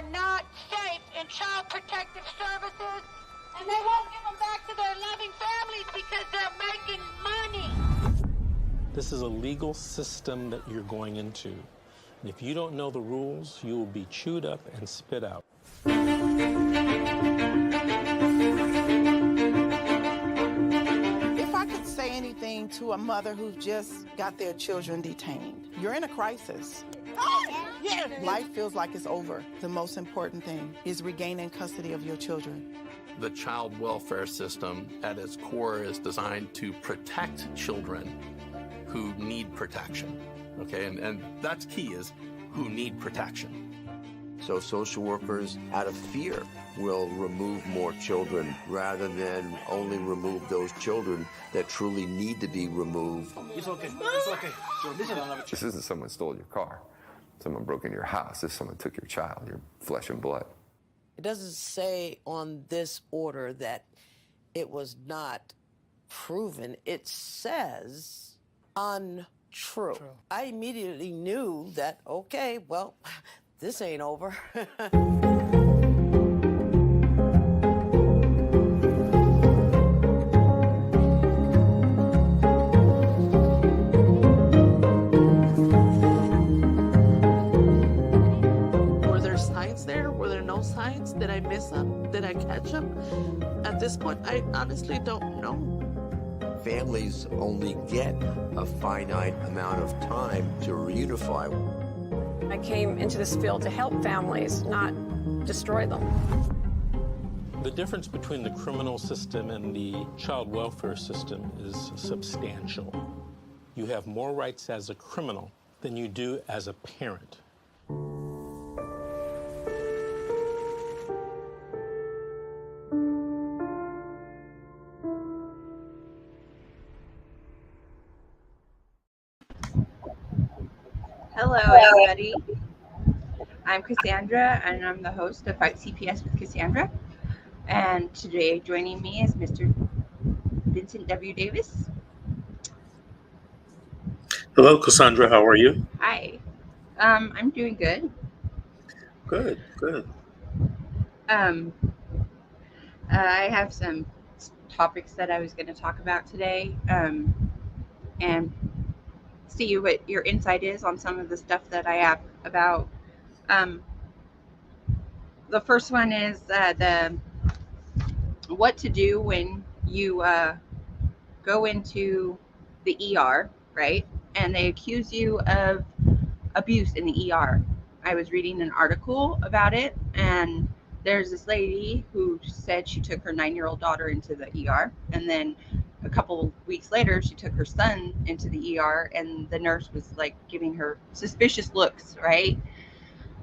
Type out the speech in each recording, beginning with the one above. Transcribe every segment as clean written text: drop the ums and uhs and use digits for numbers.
are not safe in child protective services, and they won't give them back to their loving families because they're making money. This is a legal system that you're going into. And if you don't know the rules, you will be chewed up and spit out. If I could say anything to a mother who just got their children detained, you're in a crisis. Yeah. Life feels like it's over. The most important thing is regaining custody of your children. The child welfare system at its core is designed to protect children who need protection, okay? And that's key, is who need protection. So social workers, out of fear, will remove more children rather than only remove those children that truly need to be removed. It's okay. It's okay. This isn't someone stole your car. Someone broke into your house. This is someone took your child, your flesh and blood. It doesn't say on this order that it was not proven. It says untrue. I immediately knew that, okay, well, this ain't over. Were there signs there? Were there no signs? Did I miss them? Did I catch them? At this point, I honestly don't know. Families only get a finite amount of time to reunify. I came into this field to help families, not destroy them. The difference between the criminal system and the child welfare system is substantial. You have more rights as a criminal than you do as a parent. Hello, everybody. I'm Cassandra, and I'm the host of Fight CPS with Cassandra. And today joining me is Mr. Vincent W. Davis. Hello, Cassandra. How are you? Hi. I'm doing good. Good, good. I have some topics that I was going to talk about today, and see what your insight is on some of the stuff that I have about. The first one is the what to do when you go into the ER, right? And they accuse you of abuse in the ER. I was reading an article about it, and there's this lady who said she took her 9-year-old daughter into the ER, and then a couple weeks later she took her son into the ER, and the nurse was like giving her suspicious looks, right?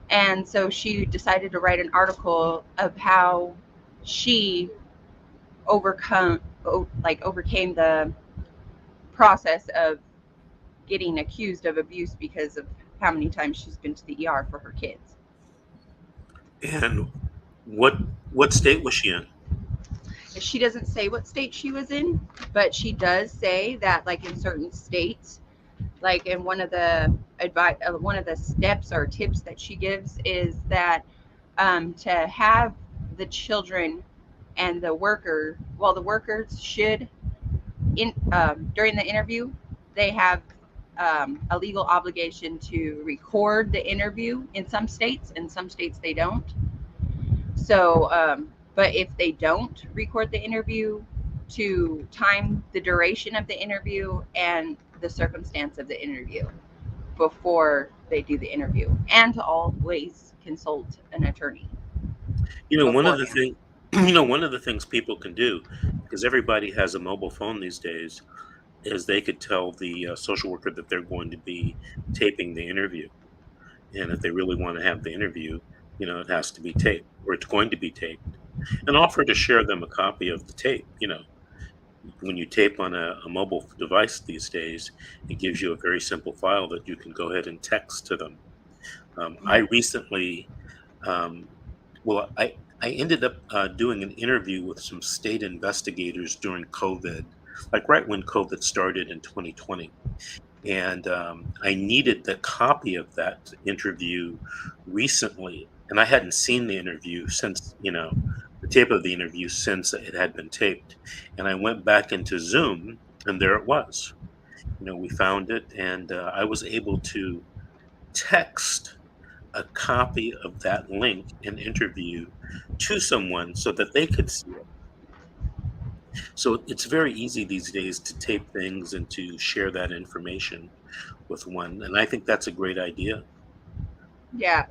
And so she decided to write an article of how she overcame the process of getting accused of abuse because of how many times she's been to the ER for her kids. And what state was she in? She doesn't say what state she was in, but she does say that, like, in certain states, like in one of the steps or tips that she gives is that to have the children and the workers should during the interview, they have a legal obligation to record the interview in some states. In some states they don't. So, but if they don't record the interview, to time the duration of the interview and the circumstance of the interview before they do the interview, and to always consult an attorney. One of the things people can do, because everybody has a mobile phone these days, is they could tell the social worker that they're going to be taping the interview. And if they really want to have the interview, it has to be taped, or it's going to be taped, and offer to share them a copy of the tape. When you tape on a mobile device these days, it gives you a very simple file that you can go ahead and text to them. I recently, I ended up doing an interview with some state investigators during COVID, like right when COVID started in 2020. And I needed the copy of that interview recently. and I hadn't seen the interview since, the tape of the interview since it had been taped. And I went back into Zoom, and there it was. We found it, and I was able to text a copy of that link and interview to someone so that they could see it. So it's very easy these days to tape things and to share that information with one. And I think that's a great idea. Yeah.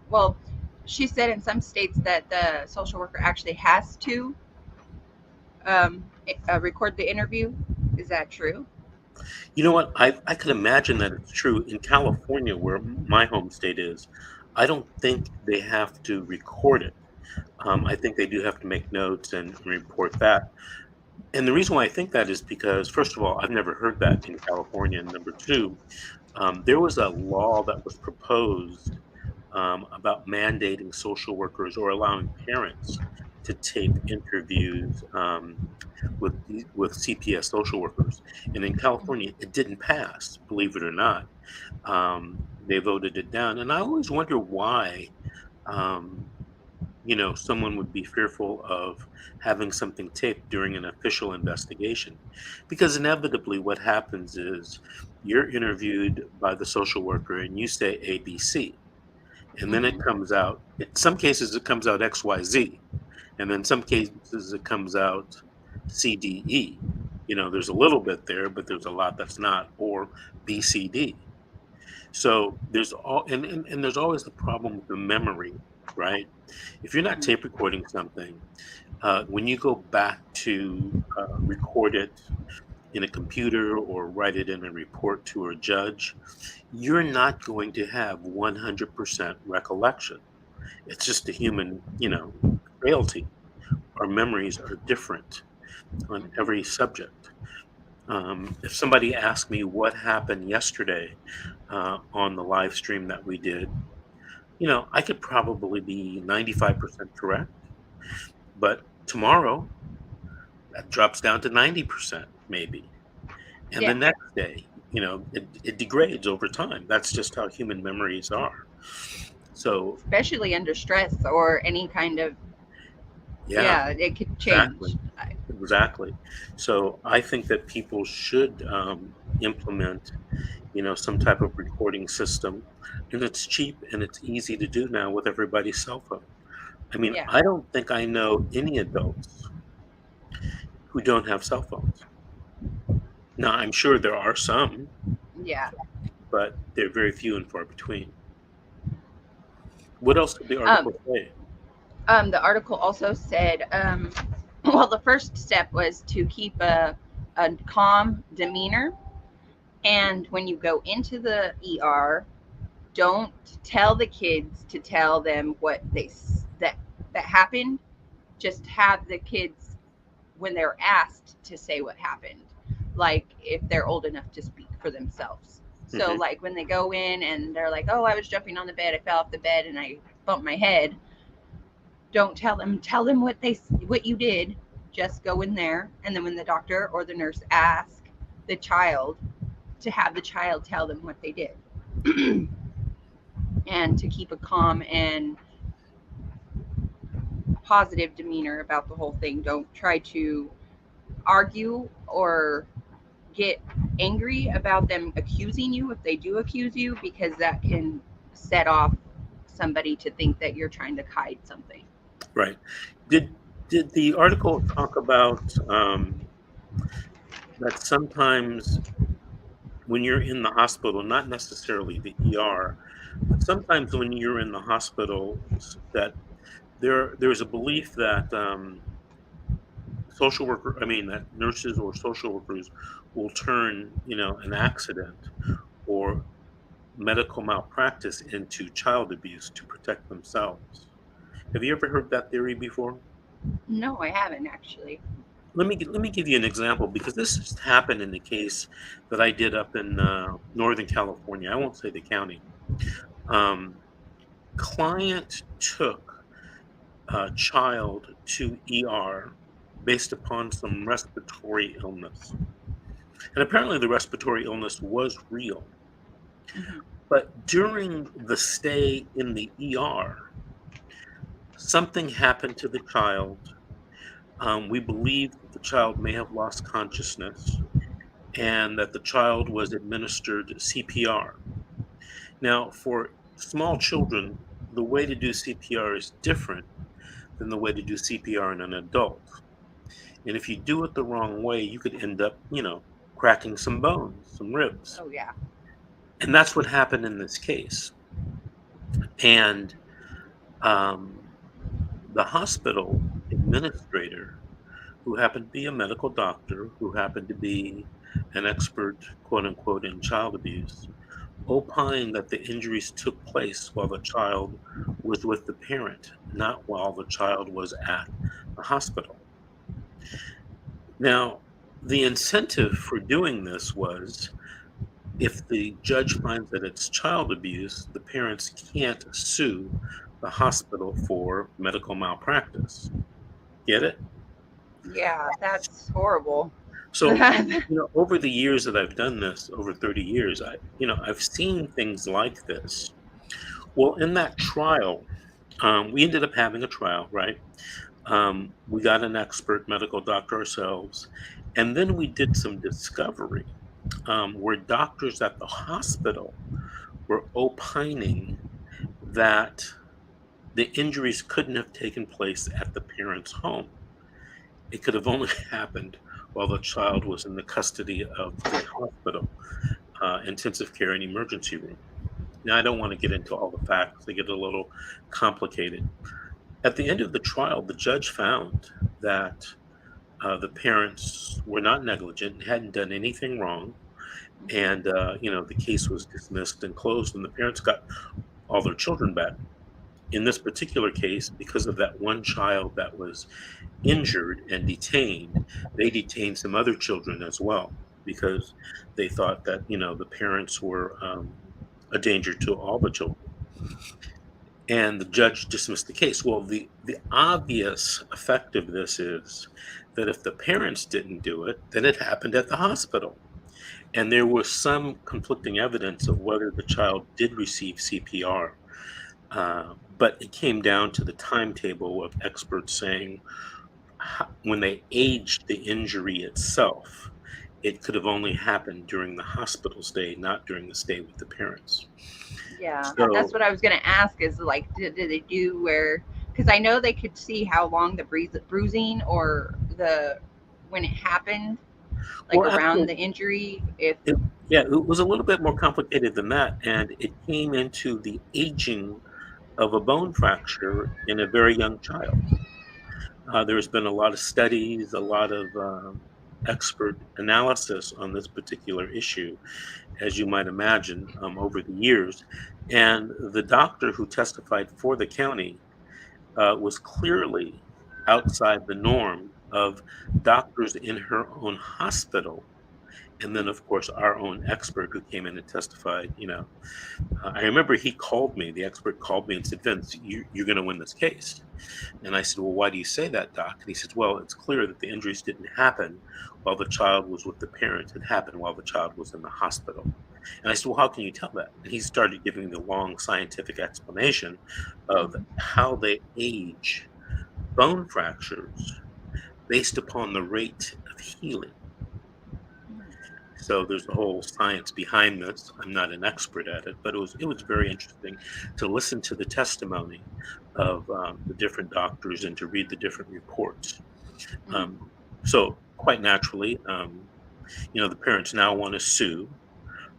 Well, she said in some states that the social worker actually has to record the interview. Is that true? You know what? I could imagine that it's true. In California, where my home state is, I don't think they have to record it. I think they do have to make notes and report that. And the reason why I think that is because, first of all, I've never heard that in California. And number two, there was a law that was proposed about mandating social workers or allowing parents to tape interviews with CPS social workers. And in California, it didn't pass, believe it or not. They voted it down. And I always wonder why. Um, someone would be fearful of having something taped during an official investigation. Because inevitably, what happens is you're interviewed by the social worker and you say ABC. And then it comes out, in some cases, it comes out XYZ. And then some cases, it comes out CDE. There's a little bit there, but there's a lot that's not, or BCD. So there's and there's always the problem with the memory, right? If you're not tape recording something, when you go back to record it in a computer or write it in a report to a judge, you're not going to have 100% recollection. It's just a human, frailty. Our memories are different on every subject. If somebody asked me what happened yesterday on the live stream that we did, I could probably be 95% correct, but tomorrow that drops down to 90% maybe. And the next day, it degrades over time. That's just how human memories are. So, especially under stress or any kind of, it could change. Exactly. So I think that people should implement, some type of recording system, and it's cheap and it's easy to do now with everybody's cell phone. I mean, I don't think I know any adults who don't have cell phones. Now, I'm sure there are some. Yeah. But they're very few and far between. What else did the article say? The article also said, well, the first step was to keep a calm demeanor. And when you go into the ER, don't tell the kids to tell them what that happened. Just have the kids, when they're asked, to say what happened, like if they're old enough to speak for themselves. So like when they go in and they're like, oh, I was jumping on the bed, I fell off the bed and I bumped my head. Don't tell them what you did. Just go in there, and then when the doctor or the nurse ask the child, to have the child tell them what they did. And to keep a calm and positive demeanor about the whole thing. Don't try to argue or get angry about them accusing you if they do accuse you, because that can set off somebody to think that you're trying to hide something. Right. Did the article talk about that sometimes when you're in the hospital, not necessarily the ER, but sometimes when you're in the hospital, that there's a belief that that nurses or social workers will turn, an accident or medical malpractice into child abuse to protect themselves. Have you ever heard that theory before? No, I haven't actually. Let me give you an example, because this just happened in the case that I did up in Northern California. I won't say the county. Client took a child to ER based upon some respiratory illness. And apparently the respiratory illness was real. But during the stay in the ER, something happened to the child. We believe that the child may have lost consciousness and that the child was administered CPR. Now, for small children, the way to do CPR is different than the way to do CPR in an adult. And if you do it the wrong way, you could end up, cracking some bones, some ribs. Oh yeah. And that's what happened in this case. And um, the hospital administrator, who happened to be a medical doctor, who happened to be an expert, quote unquote, in child abuse, opined that the injuries took place while the child was with the parent, not while the child was at the hospital. Now, the incentive for doing this was if the judge finds that it's child abuse, the parents can't sue the hospital for medical malpractice. Get it? Yeah, that's horrible. So, over the years that I've done this, over 30 years, I've seen things like this. Well, in that trial, we ended up having a trial, right? We got an expert medical doctor ourselves, and then we did some discovery where doctors at the hospital were opining that the injuries couldn't have taken place at the parent's home. It could have only happened while the child was in the custody of the hospital, intensive care and emergency room. Now, I don't want to get into all the facts, they get a little complicated. At the end of the trial, the judge found that the parents were not negligent and hadn't done anything wrong. And, the case was dismissed and closed, and the parents got all their children back. In this particular case, because of that one child that was injured and detained, they detained some other children as well because they thought that, the parents were a danger to all the children. And the judge dismissed the case. Well, the obvious effect of this is that if the parents didn't do it, then it happened at the hospital. And there was some conflicting evidence of whether the child did receive CPR. But it came down to the timetable of experts saying when they aged the injury itself, it could have only happened during the hospital stay, not during the stay with the parents. Yeah, So, that's what I was going to ask is like, did they do where, because I know they could see how long the bruising or when it happened, like well, around actually, the injury, it was a little bit more complicated than that. And it came into the aging of a bone fracture in a very young child. There's been a lot of studies, a lot of expert analysis on this particular issue, as you might imagine, over the years. And the doctor who testified for the county was clearly outside the norm of doctors in her own hospital. And then, of course, our own expert who came in and testified, I remember he called me, the expert called me and said, Vince, you're going to win this case. And I said, well, why do you say that, doc? And he said, well, it's clear that the injuries didn't happen while the child was with the parent. It happened while the child was in the hospital. And I said, well, how can you tell that? And he started giving me the long scientific explanation of how they age bone fractures based upon the rate of healing. So there's a whole science behind this. I'm not an expert at it, but it was very interesting to listen to the testimony of the different doctors and to read the different reports. So quite naturally, the parents now want to sue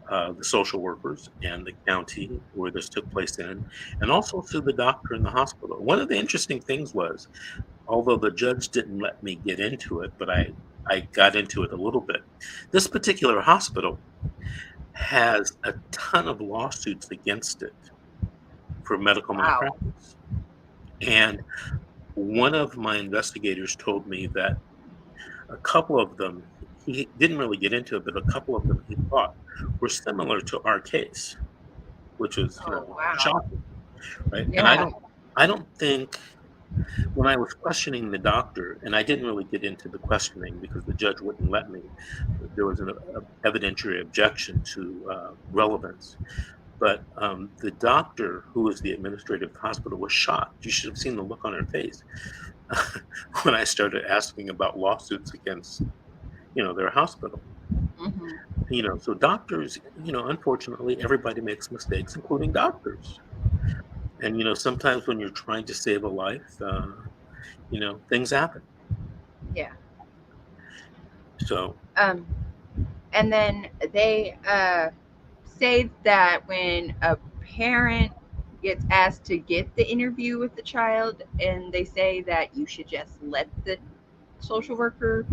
the social workers and the county where this took place in, and also sue the doctor in the hospital. One of the interesting things was, although the judge didn't let me get into it, but I got into it a little bit. This particular hospital has a ton of lawsuits against it for medical malpractice. And one of my investigators told me that a couple of them, he didn't really get into it, but a couple of them he thought were similar to our case, which was shocking, right? Yeah. And I don't think, when I was questioning the doctor, and I didn't really get into the questioning because the judge wouldn't let me, there was an evidentiary objection to relevance. But the doctor who was the administrator of the hospital was shocked. You should have seen the look on her face when I started asking about lawsuits against, their hospital. So doctors, unfortunately, everybody makes mistakes, including doctors. And, sometimes when you're trying to save a life, things happen. Yeah. So, And then they say that when a parent gets asked to get the interview with the child, and they say that you should just let the social worker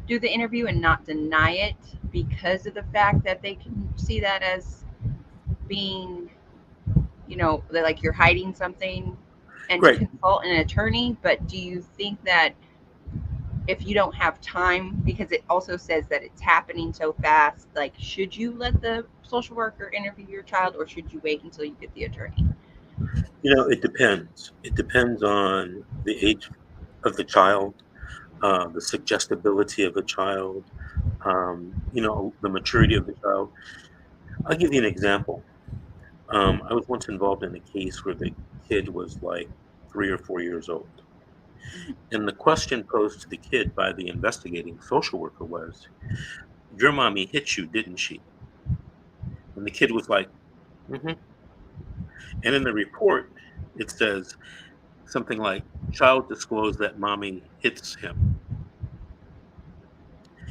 do the interview and not deny it because of the fact that they can see that as being, like you're hiding something, and to right. consult an attorney. But do you think that if you don't have time, because it also says that it's happening so fast, like, should you let the social worker interview your child, or should you wait until you get the attorney? It depends. It depends on the age of the child, the suggestibility of the child, the maturity of the child. I'll give you an example. I was once involved in a case where the kid was like 3 or 4 years old. And the question posed to the kid by the investigating social worker was, "Your mommy hit you, didn't she?" And the kid was like, "Mm-hmm." And in the report, it says something like, "Child disclosed that mommy hits him."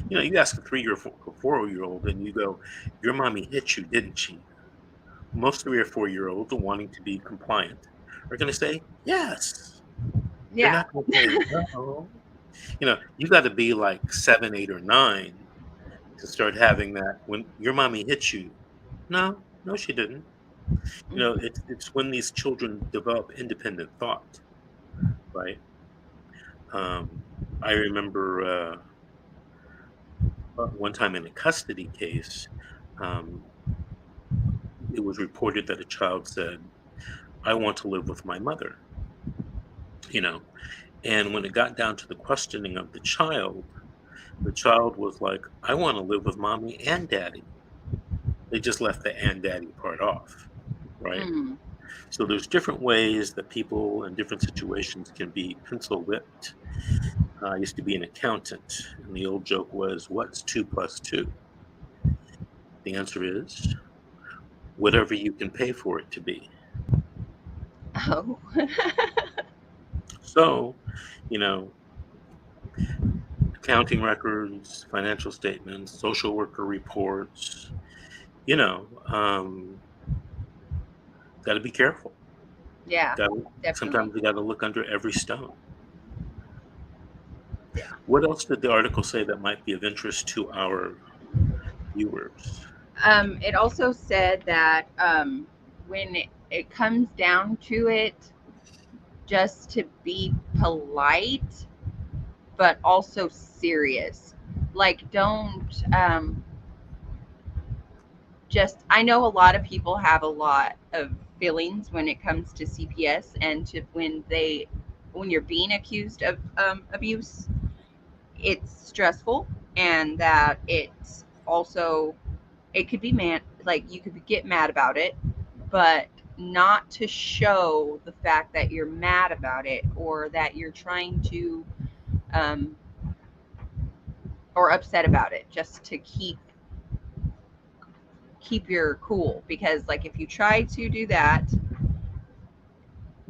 You ask a 3 or 4 year old and you go, "Your mommy hit you, didn't she?" Most 3 or 4 year olds are wanting to be compliant are going to say, "Yes." They're Yeah. not going to say no. You got to be like 7, 8, or 9 to start having that when your mommy hits you. No, no, she didn't. It's when these children develop independent thought, right? I remember one time in a custody case, um, it was reported that a child said, "I want to live with my mother," you know, and when it got down to the questioning of the child was like, "I want to live with mommy and daddy." They just left the "and daddy" part off, right? Mm. So there's different ways that people in different situations can be pencil whipped. I used to be an accountant, and the old joke was, "What's 2 plus 2?" The answer is whatever you can pay for it to be. Oh. So, you know, accounting records, financial statements, social worker reports, you know, um, got to be careful. Yeah, definitely. Sometimes you got to look under every stone. Yeah. What else did the article say that might be of interest to our viewers? It also said that when it comes down to it, just to be polite, but also serious. Like, don't I know a lot of people have a lot of feelings when it comes to CPS, and to when you're being accused of abuse, it's stressful, and that it's also, it could be like you could get mad about it, but not to show the fact that you're mad about it, or that you're trying to or upset about it, just to keep your cool, because like if you try to do that,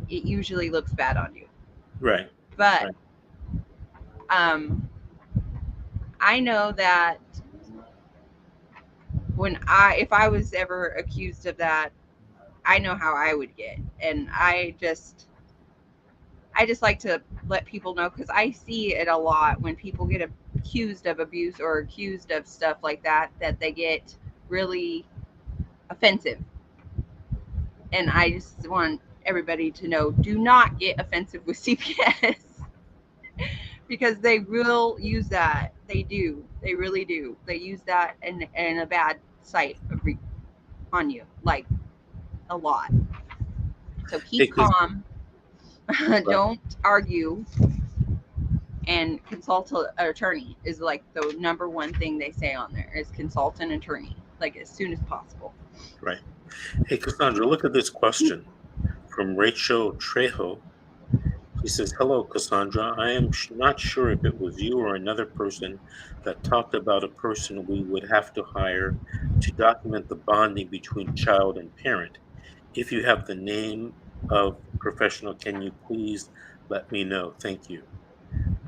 it usually looks bad on you. Right. But right. I know that if I was ever accused of that, I know how I would get. And I just like to let people know, because I see it a lot when people get accused of abuse or accused of stuff like that, that they get really offensive. And I just want everybody to know, do not get offensive with CPS. Because they will use that. They do. They really do. They use that in a bad sight on you, like a lot. So keep calm. Don't argue. And consult an attorney is like the number one thing they say on there, is consult an attorney. like as soon as possible. Right. Hey, Cassandra, look at this question from Rachel Trejo. She says, "Hello, Cassandra. I am not sure if it was you or another person that talked about a person we would have to hire to document the bonding between child and parent. If you have the name of professional, can you please let me know? Thank you."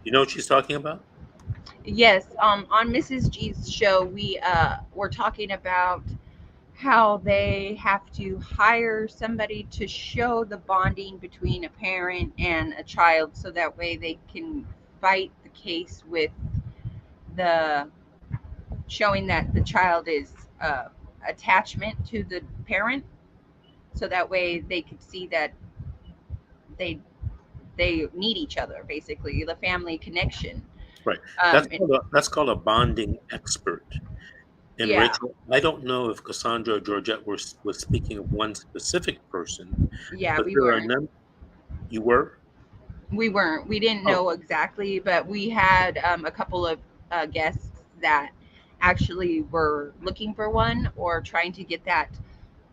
You know what she's talking about? Yes, on Mrs. G's show, we were talking about how they have to hire somebody to show the bonding between a parent and a child, so that way they can fight the case with the showing that the child is attachment to the parent, so that way they could see that they they need each other, basically the family connection. Right. um, and, That's called a bonding expert. And yeah, Rachel, I don't know if Cassandra or Georgette was speaking of one specific person, yeah, but we there are weren't. none. You were? We weren't. We didn't Oh, know exactly, but we had a couple of guests that actually were looking for one or trying to get that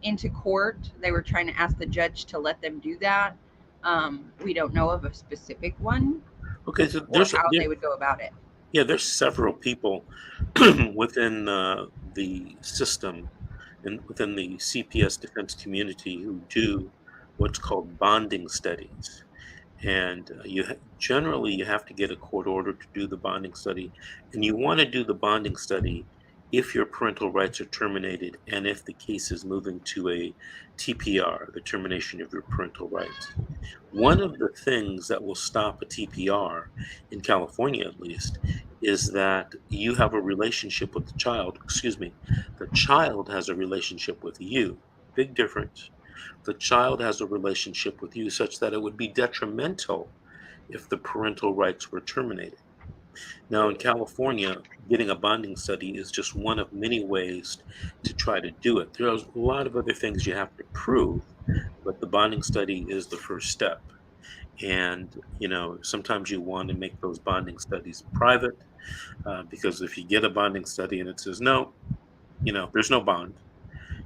into court. They were trying to ask the judge to let them do that. We don't know of a specific one okay. So or how they would go about it. yeah, there's several people within the system and within the CPS defense community who do what's called bonding studies. And generally you have to get a court order to do the bonding study, and you want to do the bonding study if your parental rights are terminated and if the case is moving to a TPR, the termination of your parental rights. One of the things that will stop a TPR, in California at least, is that you have a relationship with the child. Excuse me, the child has a relationship with you. Big difference. The child has a relationship with you such that it would be detrimental if the parental rights were terminated. Now, in California, getting a bonding study is just one of many ways to try to do it. There's a lot of other things you have to prove, but the bonding study is the first step. And, sometimes you want to make those bonding studies private because if you get a bonding study and it says, no, there's no bond,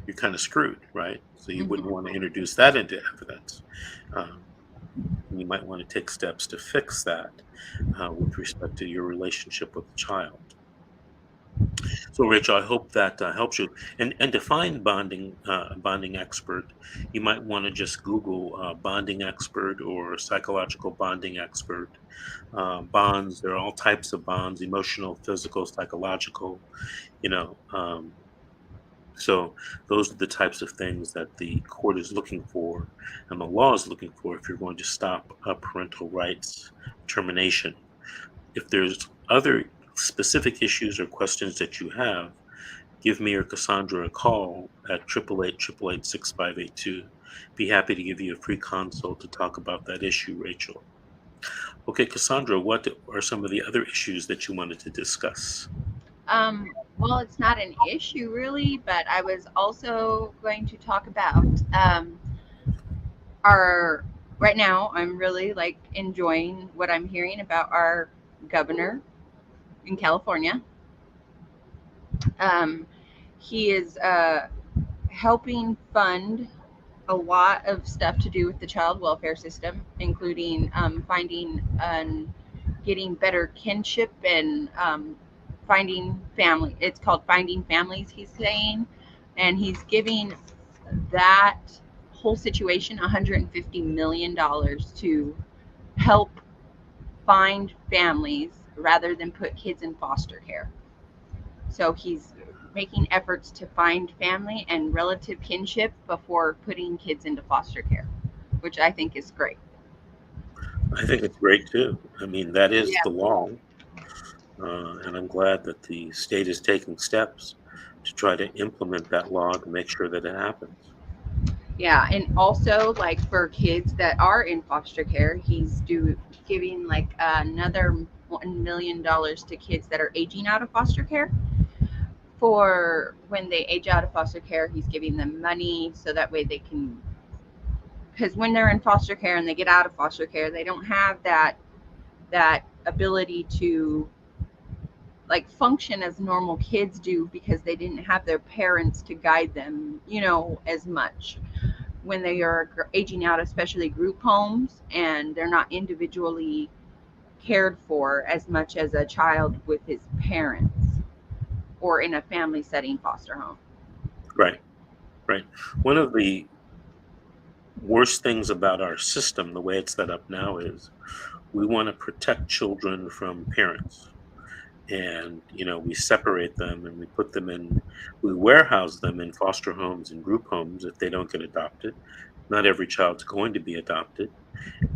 you're kind of screwed, right? So you wouldn't Hmm. want to introduce that into evidence. Um, you might want to take steps to fix that with respect to your relationship with the child. So, Rachel, I hope that helps you. And to find bonding expert, you might want to just Google bonding expert or psychological bonding expert. Bonds, there are all types of bonds: emotional, physical, psychological. You know, um, so those are the types of things that the court is looking for, and the law is looking for if you're going to stop a parental rights termination. If there's other specific issues or questions that you have, give me or Cassandra a call at 888-888-6582. Be happy to give you a free consult to talk about that issue, Rachel. Okay, Cassandra, what are some of the other issues that you wanted to discuss? Well, it's not an issue really, but I was also going to talk about our right now. I'm really like enjoying what I'm hearing about our governor in California. Um, he is helping fund a lot of stuff to do with the child welfare system, including finding and getting better kinship and finding family. It's called Finding Families, he's saying, and he's giving that whole situation $150 million to help find families rather than put kids in foster care. So he's making efforts to find family and relative kinship before putting kids into foster care, which I think is great. I think it's great too. I mean, that is Yeah. the law. And I'm glad that the state is taking steps to try to implement that law to make sure that it happens. Yeah, and also like for kids that are in foster care, giving like another $1 million to kids that are aging out of foster care. For when they age out of foster care, he's giving them money so that way they can, because when they're in foster care and they get out of foster care, they don't have that ability to like function as normal kids do because they didn't have their parents to guide them, as much when they are aging out, especially group homes, and they're not individually cared for as much as a child with his parents or in a family setting foster home. Right. One of the worst things about our system, the way it's set up now, is we want to protect children from parents. And, we separate them and we warehouse them in foster homes and group homes if they don't get adopted. Not every child's going to be adopted.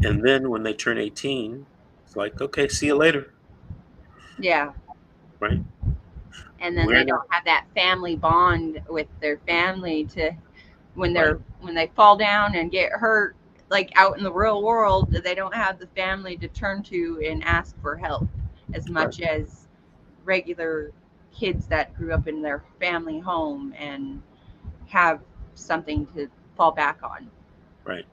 And then when they turn 18, it's like, okay, see you later. Yeah. Right. And then they don't have that family bond with their family to when they fall down and get hurt, like out in the real world, they don't have the family to turn to and ask for help as much as regular kids that grew up in their family home and have something to fall back on. Right.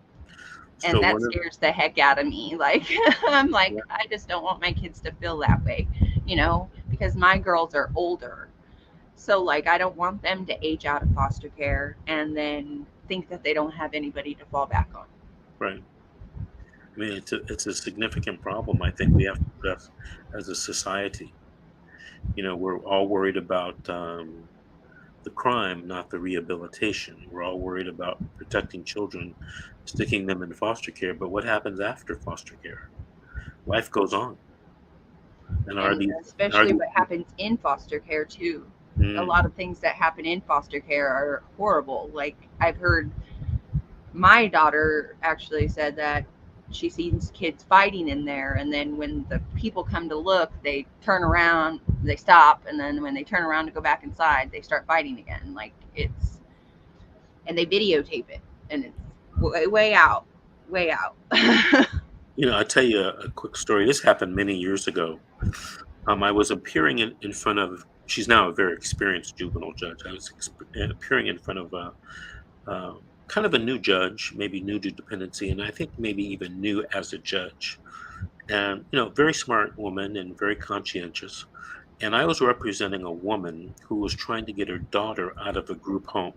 And that scares the heck out of me. Like, I'm like, I just don't want my kids to feel that way, because my girls are older. So, like, I don't want them to age out of foster care and then think that they don't have anybody to fall back on. Right. I mean, it's a significant problem I think we have to address as a society. We're all worried about the crime, not the rehabilitation. We're all worried about protecting children, sticking them in foster care. But what happens after foster care? Life goes on. And especially what happens in foster care too. A lot of things that happen in foster care are horrible. Like, I've heard my daughter actually said that she sees kids fighting in there, and then when the people come to look, they turn around, they stop, and then when they turn around to go back inside, they start fighting again. Like, and they videotape it, and it's way out. I'll tell you a quick story. This happened many years ago. I was appearing in front of, she's now a very experienced juvenile judge. I was appearing in front of kind of a new judge, maybe new to dependency, and I think maybe even new as a judge. And, very smart woman and very conscientious. And I was representing a woman who was trying to get her daughter out of a group home.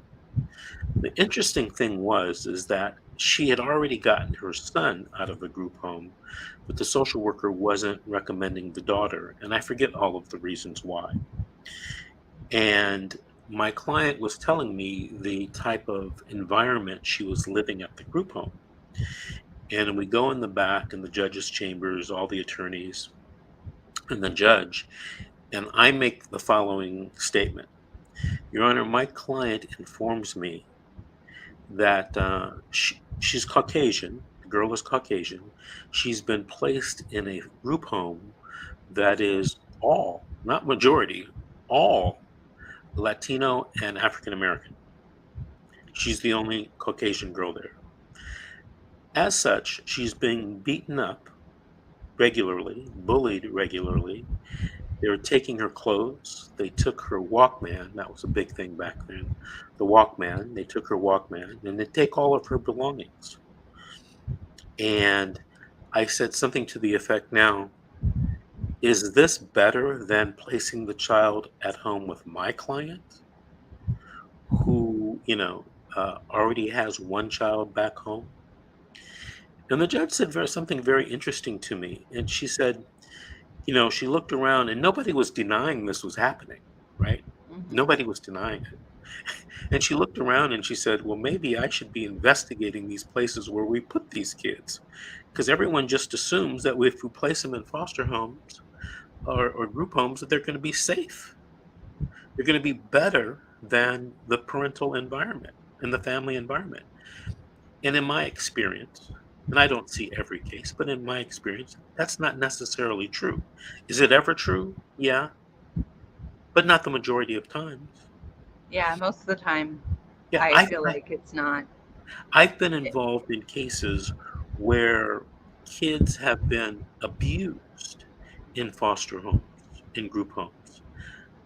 The interesting thing is that she had already gotten her son out of a group home, but the social worker wasn't recommending the daughter. And I forget all of the reasons why. And my client was telling me the type of environment she was living at the group home. And we go in the back in the judge's chambers, all the attorneys and the judge, and I make the following statement. Your Honor, my client informs me that she's Caucasian. The girl is Caucasian. She's been placed in a group home that is all, not majority, all Latino and African American. She's the only Caucasian girl there. As such, she's being beaten up regularly, bullied regularly. They were taking her clothes. They took her Walkman. That was a big thing back then. The Walkman. They took her Walkman, and they take all of her belongings. And I said something to the effect, now, is this better than placing the child at home with my client, who, already has one child back home? And the judge said something very interesting to me. And she said, she looked around and nobody was denying this was happening, right? Mm-hmm. Nobody was denying it. And she looked around and she said, well, maybe I should be investigating these places where we put these kids, because everyone just assumes that if we place them in foster homes or group homes, that they're going to be safe. They're going to be better than the parental environment and the family environment. And in my experience, and I don't see every case, but in my experience, that's not necessarily true. Is it ever true? Yeah. But not the majority of times. Yeah, most of the time, yeah, I feel like it's not. I've been involved in cases where kids have been abused in foster homes, in group homes,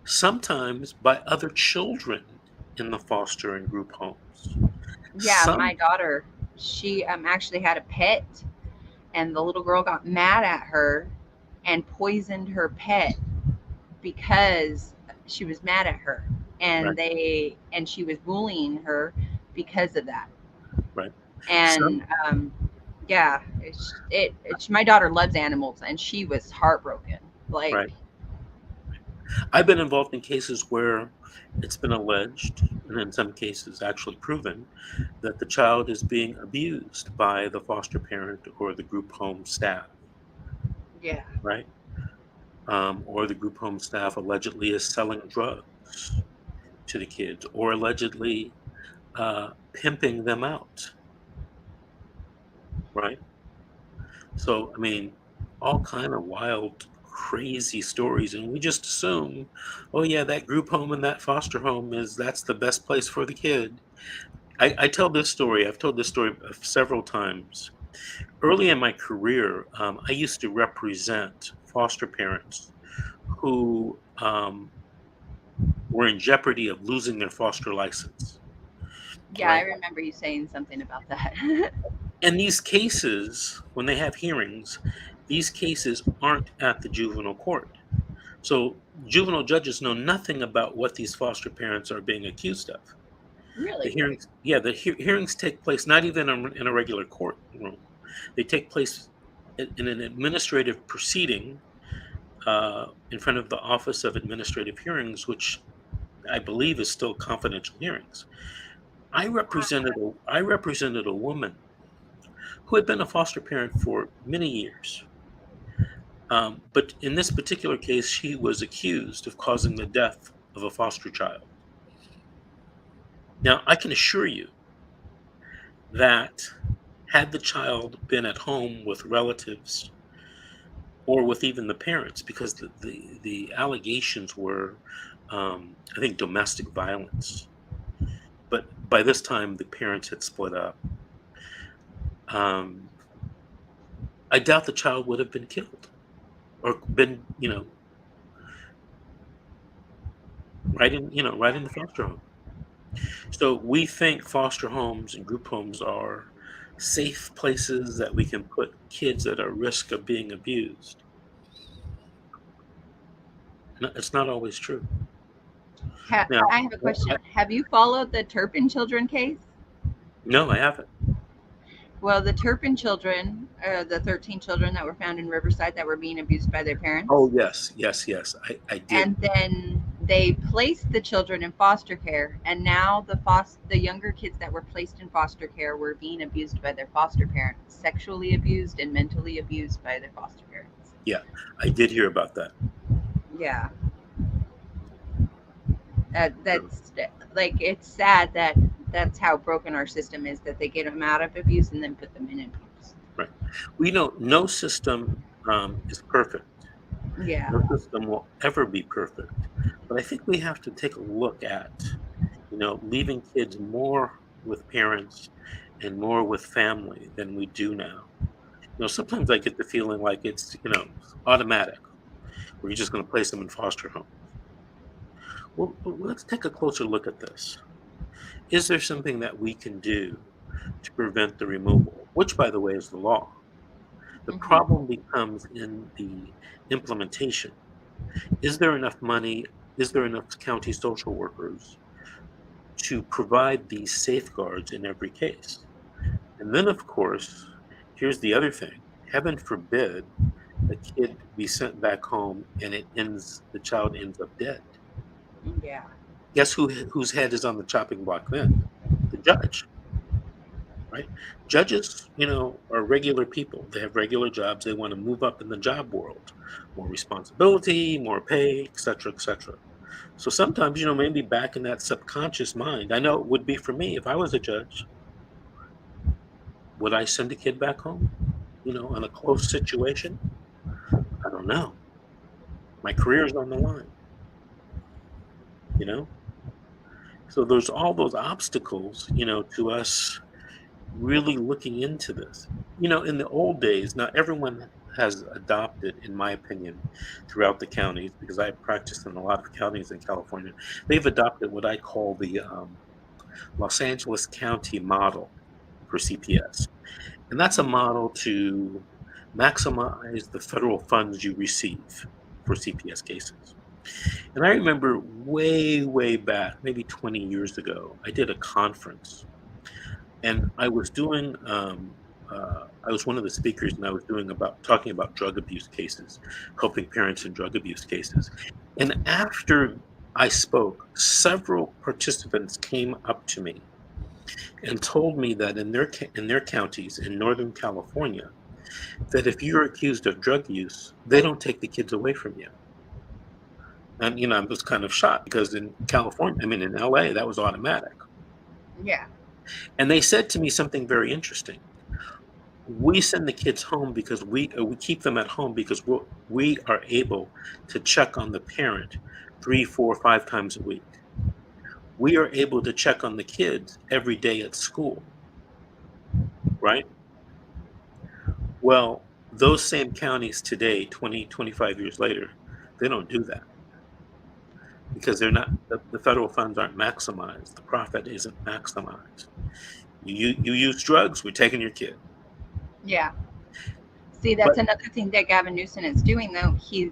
sometimes by other children in the foster and group homes. Yeah, my daughter, she actually had a pet, and the little girl got mad at her and poisoned her pet because she was mad at her, and Right. she was bullying her because of that. Right. And yeah, my daughter loves animals, and she was heartbroken. Like, Right. I've been involved in cases where it's been alleged, and in some cases actually proven, that the child is being abused by the foster parent or the group home staff, yeah, right? Or the group home staff allegedly is selling drugs to the kids, or allegedly pimping them out, right? So, I mean, all kind of wild, crazy stories, and we just assume, oh yeah, that group home and that foster home that's the best place for the kid. I tell this story. I've told this story several times. Early in my career, I used to represent foster parents who were in jeopardy of losing their foster license. yeah, I Right. remember you saying something about that. And these cases, when they have hearings, these cases aren't at the juvenile court. So juvenile judges know nothing about what these foster parents are being accused of. The Really? hearings, yeah, the hearings take place not even in a regular courtroom. They take place in an administrative proceeding in front of the Office of Administrative Hearings, which I believe is still confidential hearings. I represented a woman who had been a foster parent for many years. But in this particular case, she was accused of causing the death of a foster child. Now, I can assure you that had the child been at home with relatives or with even the parents, because the allegations were, I think, domestic violence. But by this time, the parents had split up. Um, I doubt the child would have been killed or been, right in the foster home. So we think foster homes and group homes are safe places that we can put kids at a risk of being abused. No, it's not always true. Now, I have a question. I, Have you followed the Turpin children case? no, I haven't. Well, the Turpin children, the 13 children that were found in Riverside that were being abused by their parents, Oh, yes, yes, yes. I did. and then they placed the children in foster care, and now the younger kids that were placed in foster care were being abused by their foster parents, sexually abused and mentally abused by their foster parents. Yeah, I did hear about that. Yeah, So, that's like, it's sad that that's how broken our system is, that they get them out of abuse and then put them in abuse. right. We know no system is perfect. Yeah. No system will ever be perfect. But I think we have to take a look at, leaving kids more with parents and more with family than we do now. Sometimes I get the feeling like it's, automatic, where you're just going to place them in foster homes. Well, let's take a closer look at this. Is there something that we can do to prevent the removal? Which, by the way, is the law. The Mm-hmm. problem becomes in the implementation. Is there enough money? Is there enough county social workers to provide these safeguards in every case? And then, of course, here's the other thing. Heaven forbid a kid be sent back home and the child ends up dead. Yeah. Guess whose head is on the chopping block then? The judge, right? Judges, are regular people. They have regular jobs. They want to move up in the job world, more responsibility, more pay, et cetera, et cetera. So sometimes, maybe back in that subconscious mind, I know it would be for me if I was a judge. Would I send a kid back home, in a close situation? I don't know. My career's on the line, you know? So there's all those obstacles, to us really looking into this. In the old days, now everyone has adopted, in my opinion, throughout the counties, because I practiced in a lot of counties in California, they've adopted what I call the Los Angeles County model for CPS. And that's a model to maximize the federal funds you receive for CPS cases. And I remember way back, maybe 20 years ago, I did a conference, and I was doing, I was one of the speakers, and I was talking about drug abuse cases, helping parents in drug abuse cases. And after I spoke, several participants came up to me and told me that in their counties in Northern California, that if you're accused of drug use, they don't take the kids away from you. And I was kind of shocked because in California, I mean in LA, that was automatic. Yeah. And they said to me something very interesting. We send the kids home because we keep them at home because we are able to check on the parent 3, 4, 5 times a week. We are able to check on the kids every day at school, right? Well, those same counties today, 20, 25 years later, they don't do that because the federal funds aren't maximized. The profit isn't maximized. You use drugs, we're taking your kid. Yeah. See, that's But another thing that Gavin Newsom is doing, though. He's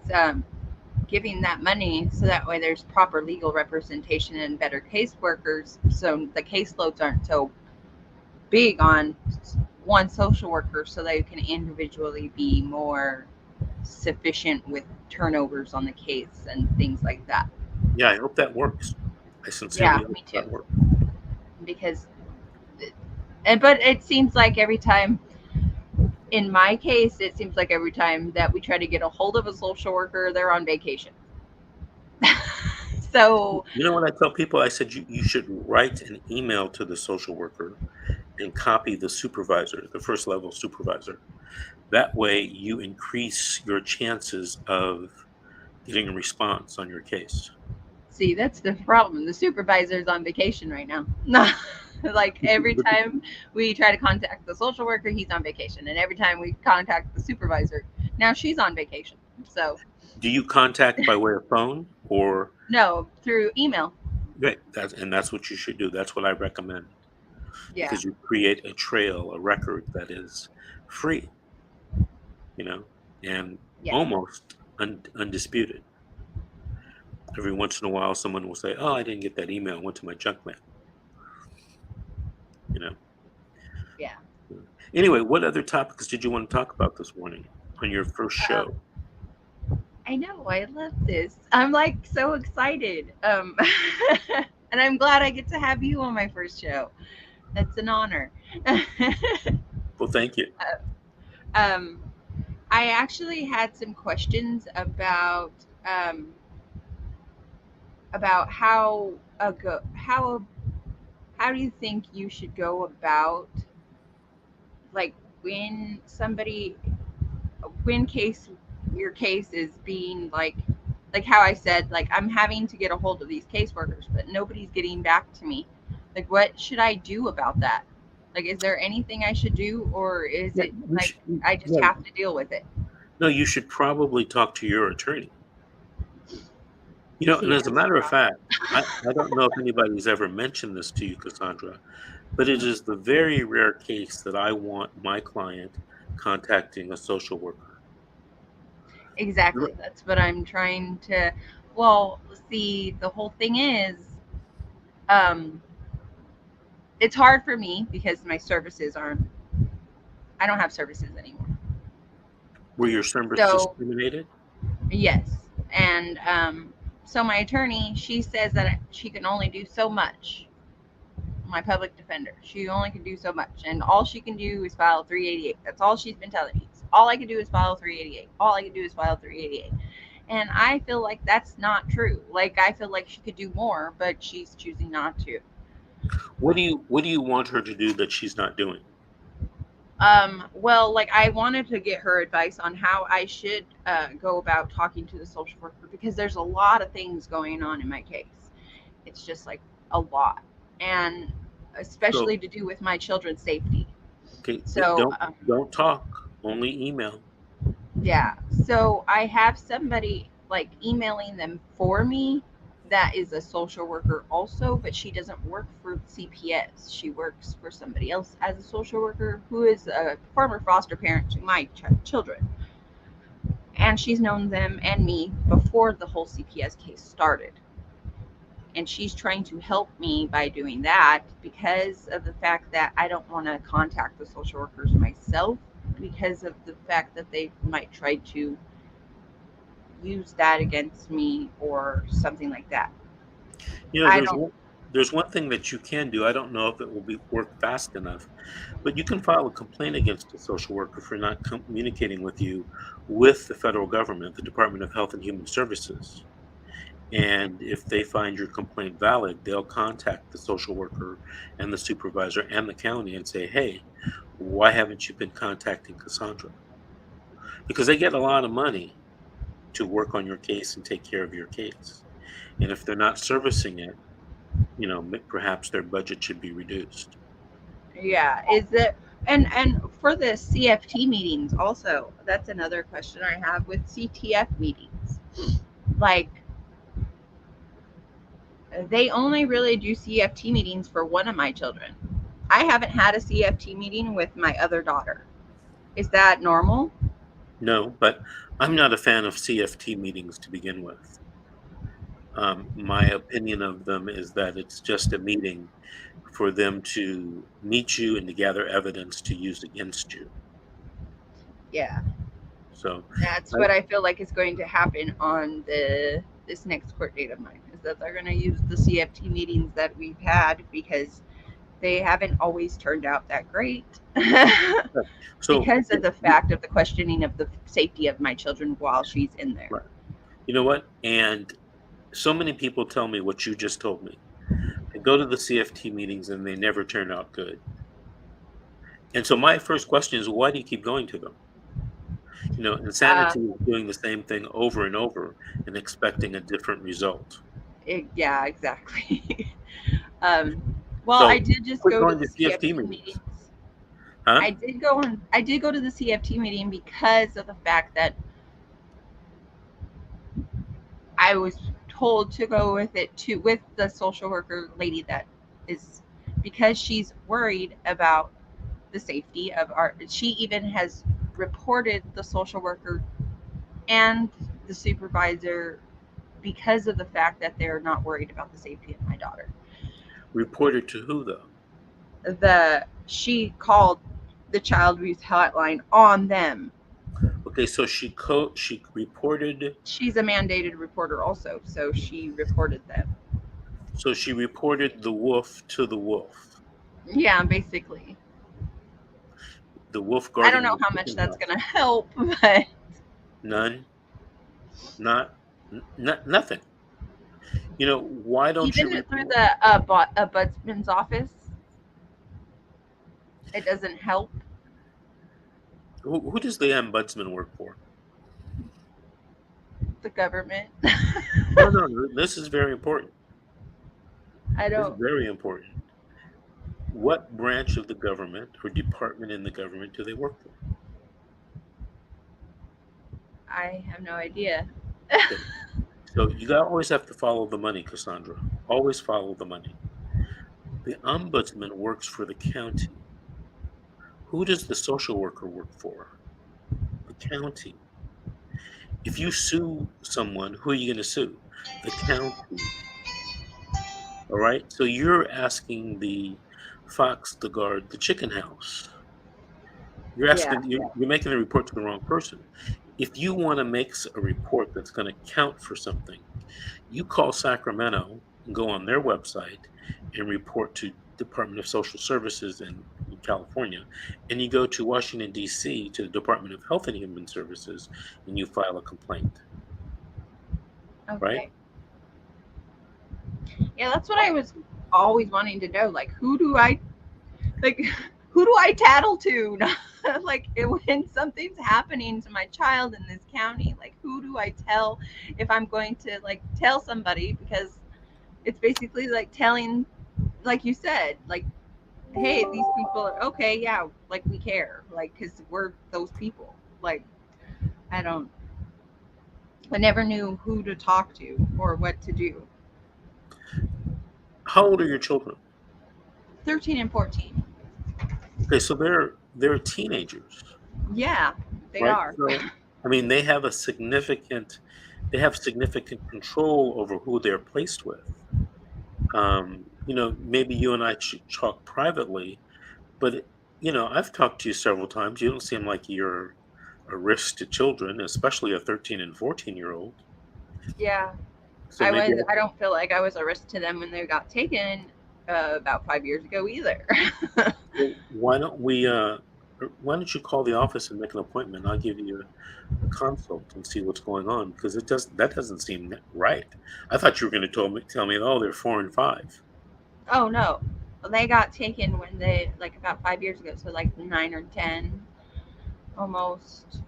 giving that money so that way there's proper legal representation and better caseworkers, so the caseloads aren't so big on one social worker, so they can individually be more sufficient with turnovers on the case and things like that. yeah, I hope that works. I sincerely hope Me too. that works. Because, but it seems like every time, in my case, it seems like every time that we try to get a hold of a social worker, they're on vacation. So, You know what I tell people? I said you should write an email to the social worker and copy the supervisor, the first level supervisor. That way you increase your chances of getting a response on your case. see, that's the problem. The supervisor's on vacation right now. Like every time we try to contact the social worker, he's on vacation. And every time we contact the supervisor, now she's on vacation. So, Do you contact by way of phone or no, through email. right? That's what you should do. That's what I recommend Yeah. because you create a trail, a record that is free, and Yeah. almost undisputed. Every once in a while, someone will say, "Oh, I didn't get that email. It went to my junk mail." Yeah. Anyway, what other topics did you want to talk about this morning on your first show? I know. I love this. I'm like so excited. And I'm glad I get to have you on my first show. That's an honor. Well, thank you. I actually had some questions about how do you think you should go about, like, when your case is being like how I said, like, I'm having to get a hold of these caseworkers, but nobody's getting back to me. Like, what should I do about that? Like, is there anything I should do, or is it like I just have to deal with it? No, you should probably talk to your attorney. And as a matter of fact, I don't know if anybody's ever mentioned this to you, Cassandra, but it is the very rare case that I want my client contacting a social worker. Exactly. That's what I'm trying to. Well, see, the whole thing is, it's hard for me because my services aren't. I don't have services anymore. Were your services terminated? Yes, and so my attorney, she says that she can only do so much. My public defender, she only can do so much, and all she can do is file 388. That's all she's been telling me. All I can do is file 388. All I can do is file 388. And I feel like that's not true. Like, I feel like she could do more, but she's choosing not to. What do you want her to do that she's not doing? Well, like, I wanted to get her advice on how I should go about talking to the social worker, because there's a lot of things going on in my case. It's just like a lot, and especially to do with my children's safety. Okay, so don't talk, only email. Yeah, so I have somebody like emailing them for me that is a social worker also, but she doesn't work for CPS. She works for somebody else as a social worker who is a former foster parent to my children. and she's known them and me before the whole CPS case started. And she's trying to help me by doing that because of the fact that I don't want to contact the social workers myself, because of the fact that they might try to use that against me or something like that. You know, I don't. there's one thing that you can do. I don't know if it will work fast enough, but you can file a complaint against a social worker for not communicating with you with the federal government, the Department of Health and Human Services. And if they find your complaint valid, they'll contact the social worker and the supervisor and the county and say, hey, why haven't you been contacting Cassandra? Because they get a lot of money to work on your case and take care of your case. And if they're not servicing it, you know, perhaps their budget should be reduced. Yeah, is it? And for the CFT meetings also, that's another question I have with CTF meetings. Like, they only really do CFT meetings for one of my children. I haven't had a CFT meeting with my other daughter. Is that normal? No, but I'm not a fan of CFT meetings to begin with. My opinion of them is that it's just a meeting for them to meet you and to gather evidence to use against you. Yeah. So That's what I feel like is going to happen on this next court date of mine, is that they're going to use the CFT meetings that we've had, because they haven't always turned out that great. So, because of the fact of the questioning of the safety of my children while she's in there. right. You know what? And so many people tell me what you just told me. I go to the CFT meetings and they never turn out good. And so my first question is, why do you keep going to them? You know, insanity is doing the same thing over and over and expecting a different result. Yeah, exactly. Well, So I did just go to the CFT meetings. Huh? I did go to the CFT meeting because of the fact that I was told to go with the social worker lady, that is because she's worried about the safety of she even has reported the social worker and the supervisor because of the fact that they're not worried about the safety of my daughter. Reported to who, though? She called the child abuse hotline on them. Okay, so she reported. She's a mandated reporter also, so she reported them. So she reported the wolf to the wolf. Yeah, basically. The wolf guarding. I don't know how much that's going to help, but none. Nothing. You know, why don't even you through the ombudsman's office? It doesn't help. Who does the ombudsman work for? The government. No, this is very important. I don't. This is very important. What branch of the government or department in the government do they work for? I have no idea. Okay. So you always have to follow the money, Cassandra. Always follow the money. The ombudsman works for the county. Who does the social worker work for? The county. If you sue someone, who are you going to sue? The county. All right? So you're asking the fox to guard the chicken house. You're asking, you're making a report to the wrong person. If you want to make a report that's going to count for something, you call Sacramento and go on their website and report to Department of Social Services in California, and you go to Washington, D.C. to the Department of Health and Human Services, and you file a complaint. Okay. Right? Yeah, that's what I was always wanting to know. Like, who do I tattle to? Like, when something's happening to my child in this county, like, who do I tell if I'm going to, like, tell somebody? Because it's basically like telling, like you said, like, hey, these people are okay, yeah, like, we care, like, because we're those people. Like, I never knew who to talk to or what to do. How old are your children? 13 and 14. Okay, so they're teenagers. Yeah, they right? are. So, I mean, they have significant control over who they're placed with. Maybe you and I should talk privately, but I've talked to you several times. You don't seem like you're a risk to children, especially a 13 and 14-year-old. Yeah, So maybe I don't feel like I was a risk to them when they got taken about 5 years ago either. well, why don't you call the office and make an appointment? I'll give you a consult and see what's going on because that doesn't seem right. I thought you were going to tell me, oh, they're 4 and 5. Oh no, they got taken when they like about 5 years ago, so like 9 or 10, almost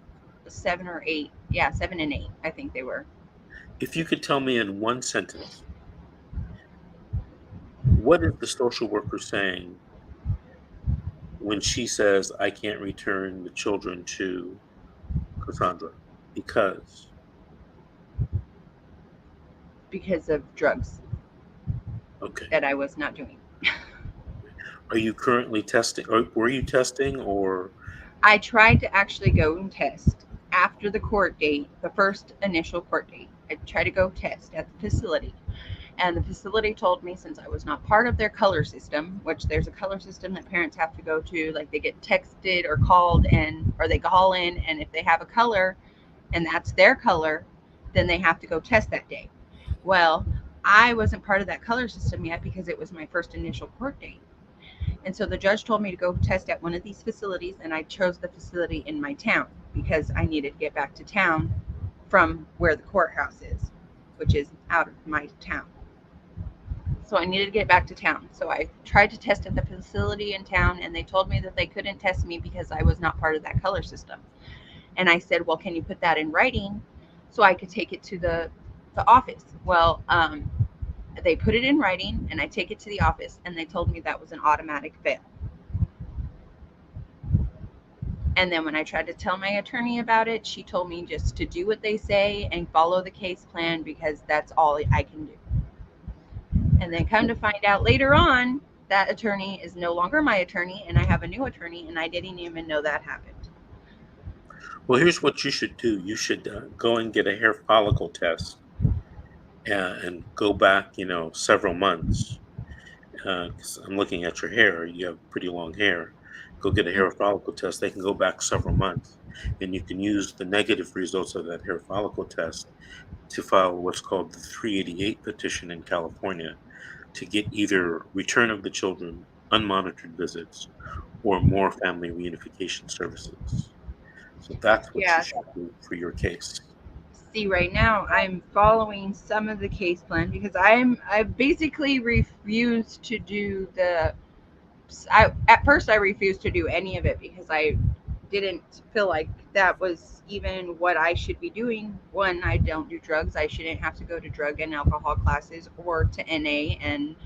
7 or 8. Yeah, 7 and 8, I think they were. If you could tell me in one sentence, what is the social worker saying when she says, I can't return the children to Cassandra because of drugs okay. that I was not doing. Are you currently testing, or were you testing, or I tried to actually go and test after the court date, the first initial court date. I tried to go test at the facility. And the facility told me since I was not part of their color system, which there's a color system that parents have to go to, like they get texted or called or they call in, and if they have a color and that's their color, then they have to go test that day. Well, I wasn't part of that color system yet because it was my first initial court date. And so the judge told me to go test at one of these facilities, and I chose the facility in my town because I needed to get back to town from where the courthouse is, which is out of my town. So I needed to get back to town. So I tried to test at the facility in town, and they told me that they couldn't test me because I was not part of that color system. And I said, well, can you put that in writing so I could take it to the office? Well, they put it in writing, and I take it to the office, and they told me that was an automatic fail. And then when I tried to tell my attorney about it, she told me just to do what they say and follow the case plan because that's all I can do. And then come to find out later on, that attorney is no longer my attorney, and I have a new attorney, and I didn't even know that happened. Well, here's what you should do. You should go and get a hair follicle test and go back, several months. 'Cause I'm looking at your hair. You have pretty long hair. Go get a hair follicle test. They can go back several months, and you can use the negative results of that hair follicle test to file what's called the 388 petition in California to get either return of the children, unmonitored visits, or more family reunification services. So that's what you should do for your case. See, right now I'm following some of the case plan because I basically refused to do at first I refused to do any of it because I didn't feel like that was even what I should be doing. One, I don't do drugs. I shouldn't have to go to drug and alcohol classes or to NA, and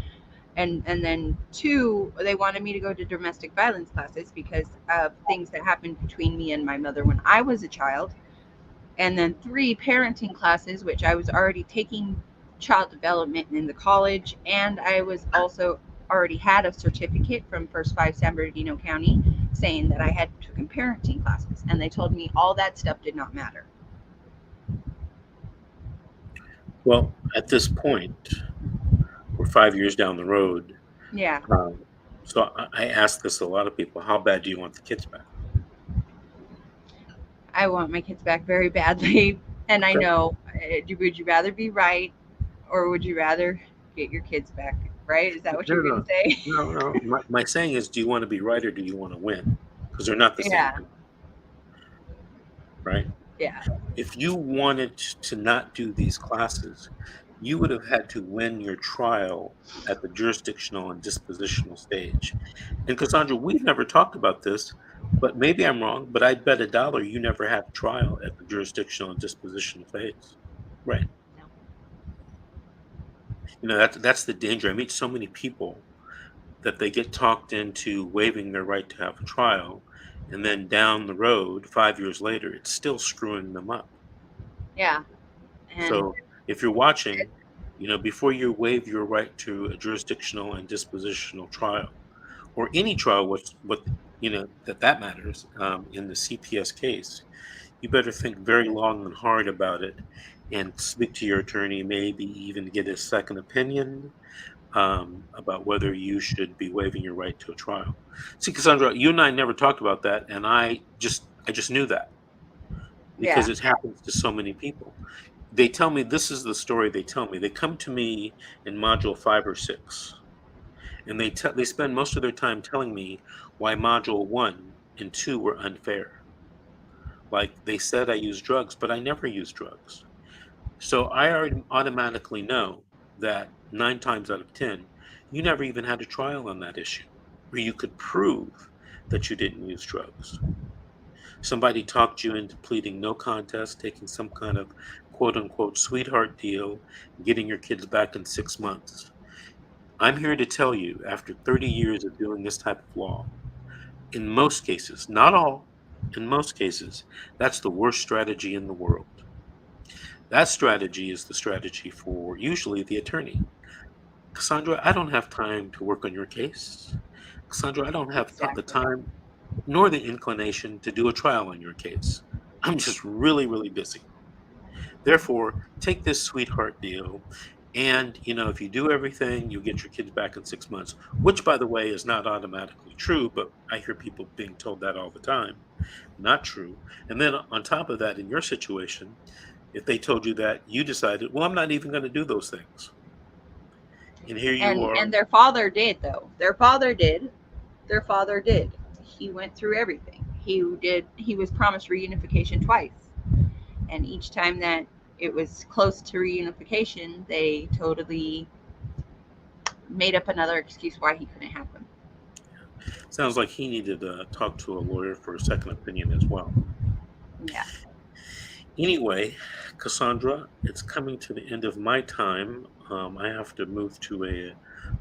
then two, they wanted me to go to domestic violence classes because of things that happened between me and my mother when I was a child. And then 3, parenting classes, which I was already taking child development in the college, and I was also already had a certificate from First 5 San Bernardino County saying that I had taken parenting classes, and they told me all that stuff did not matter. Well, at this point, we're 5 years down the road. Yeah. So I ask this to a lot of people: how bad do you want the kids back? I want my kids back very badly, and I know. Would you rather be right, or would you rather get your kids back? Right? Is that what you're going to say? No. My saying is, do you want to be right or do you want to win? Because they're not the same thing. Right? Yeah. If you wanted to not do these classes, you would have had to win your trial at the jurisdictional and dispositional stage. And Cassandra, we've never talked about this, but maybe I'm wrong, but I'd bet $1 you never had a trial at the jurisdictional and dispositional phase. Right. That's the danger. I meet so many people that they get talked into waiving their right to have a trial, and then down the road, 5 years later, it's still screwing them up. Yeah. So if you're watching, before you waive your right to a jurisdictional and dispositional trial, or any trial, that matters in the CPS case, you better think very long and hard about it and speak to your attorney, maybe even get a second opinion about whether you should be waiving your right to a trial. See, Cassandra, you and I never talked about that, and I just knew that because Yeah. it happens to so many people. They tell me this is the story they tell me. They come to me in module 5 or 6, and they spend most of their time telling me why module 1 and 2 were unfair. Like they said I used drugs, but I never used drugs. So I already automatically know that 9 times out of 10, you never even had a trial on that issue where you could prove that you didn't use drugs. Somebody talked you into pleading no contest, taking some kind of quote unquote sweetheart deal, getting your kids back in 6 months. I'm here to tell you, after 30 years of doing this type of law, in most cases, not all, in most cases, that's the worst strategy in the world. That strategy is the strategy for usually the attorney. Cassandra, I don't have time to work on your case. Cassandra, I don't have the Exactly. time nor the inclination to do a trial on your case. I'm just really, really busy. Therefore, take this sweetheart deal. And, if you do everything, you get your kids back in 6 months, which, by the way, is not automatically true, but I hear people being told that all the time. Not true. And then on top of that, in your situation, if they told you that, you decided, well, I'm not even going to do those things. And here you are. And their father did, though. Their father did. He went through everything. He was promised reunification twice. And each time that it was close to reunification, they totally made up another excuse why he couldn't have them. Sounds like he needed to talk to a lawyer for a second opinion as well. Yeah. Anyway, Cassandra, it's coming to the end of my time. I have to move to a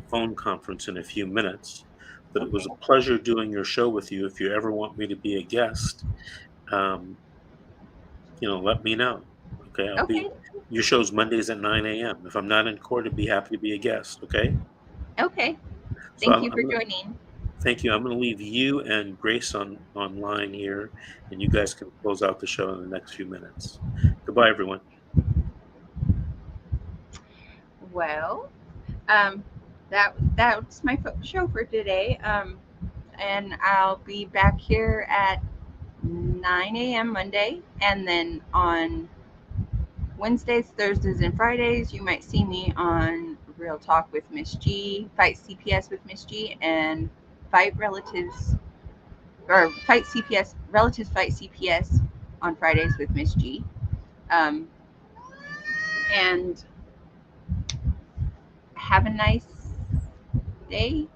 phone conference in a few minutes, but it was a pleasure doing your show with you. If you ever want me to be a guest, let me know. Okay, Okay. Your show's Mondays at 9 a.m. If I'm not in court, I'd be happy to be a guest. Okay. Okay. So Thank you for joining. Thank you. I'm going to leave you and Grace online here, and you guys can close out the show in the next few minutes. Goodbye, everyone. Well, that's my show for today. And I'll be back here at 9 a.m. Monday, and then on Wednesdays, Thursdays, and Fridays, you might see me on Real Talk with Miss G, Fight CPS with Miss G, and Fight Relatives CPS on Fridays with Miss G. And have a nice day.